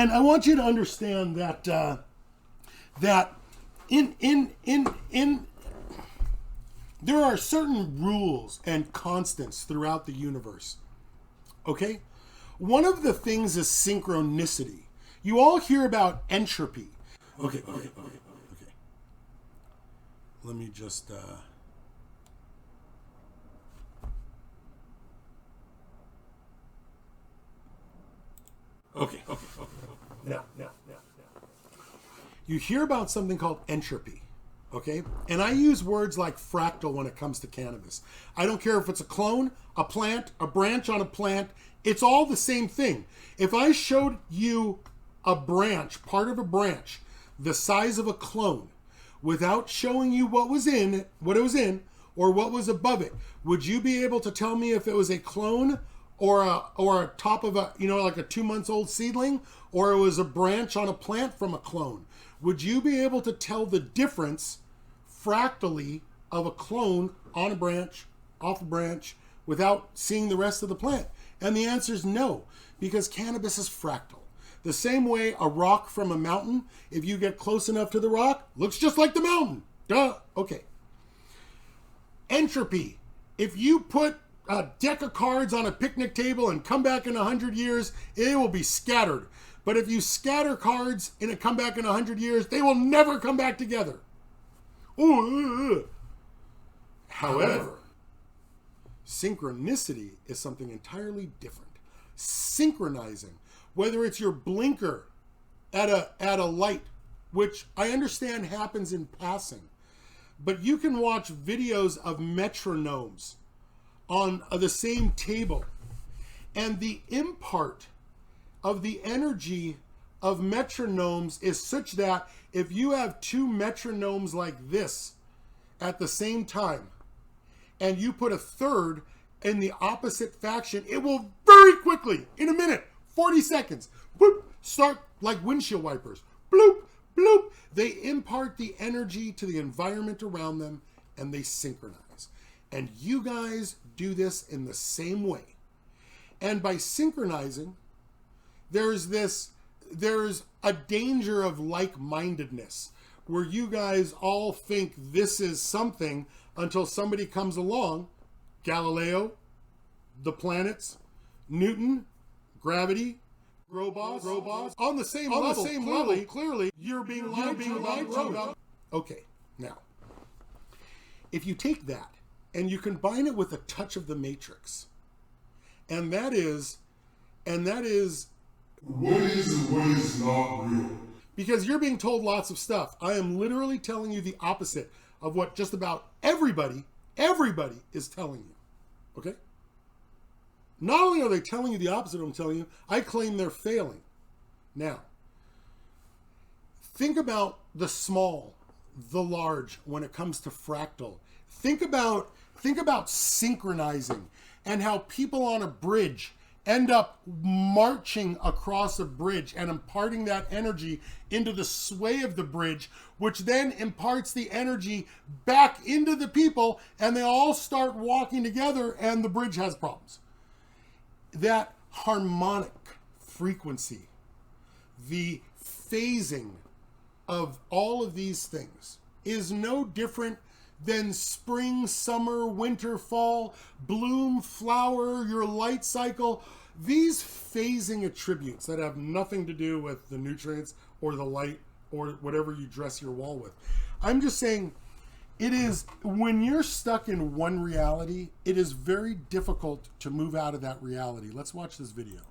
And I want you to understand that that in there are certain rules and constants throughout the universe. Okay? One of the things is synchronicity. You all hear about entropy. Okay. Let me just Okay. Now. You hear about something called entropy, okay? And I use words like fractal when it comes to cannabis. I don't care if it's a clone, a plant, a branch on a plant. It's all the same thing. If I showed you a branch, part of a branch, the size of a clone, without showing you what it was in, or what was above it, would you be able to tell me if it was a clone or a top of a, like a 2 months old seedling, or it was a branch on a plant from a clone? Would you be able to tell the difference fractally of a clone on a branch, off a branch, without seeing the rest of the plant? And the answer is no, because cannabis is fractal. The same way a rock from a mountain, if you get close enough to the rock, looks just like the mountain. Duh. Okay. Entropy. If you put a deck of cards on a picnic table and come back in 100 years, it will be scattered. But if you scatter cards and it come back in 100 years, they will never come back together. Ooh. However, synchronicity is something entirely different. Synchronizing, whether it's your blinker at a light, which I understand happens in passing, but you can watch videos of metronomes on the same table, and the impart of the energy of metronomes is such that if you have two metronomes like this at the same time, and you put a third in the opposite faction, it will very quickly, in a minute, 40 seconds, boop, start like windshield wipers. Bloop, bloop. They impart the energy to the environment around them, and they synchronize. And you guys do this in the same way. And by synchronizing, there's a danger of like-mindedness, where you guys all think this is something until somebody comes along. Galileo, the planets, Newton, gravity, robots, on the same level. Clearly, you're being lied to. Okay, now, if you take that and you combine it with a touch of the Matrix, and that is what is and what is not real. Because you're being told lots of stuff. I am literally telling you the opposite of what just about everybody is telling you. Okay? Not only are they telling you the opposite of what I'm telling you, I claim they're failing. Now, think about the small, the large when it comes to fractal. Think about synchronizing and how people on a bridge end up marching across a bridge and imparting that energy into the sway of the bridge, which then imparts the energy back into the people, and they all start walking together and the bridge has problems. That harmonic frequency, the phasing of all of these things is no different than spring, summer, winter, fall, bloom, flower, your light cycle. These phasing attributes that have nothing to do with the nutrients or the light or whatever you dress your wall with. I'm just saying, it is, when you're stuck in one reality, it is very difficult to move out of that reality. Let's watch this video.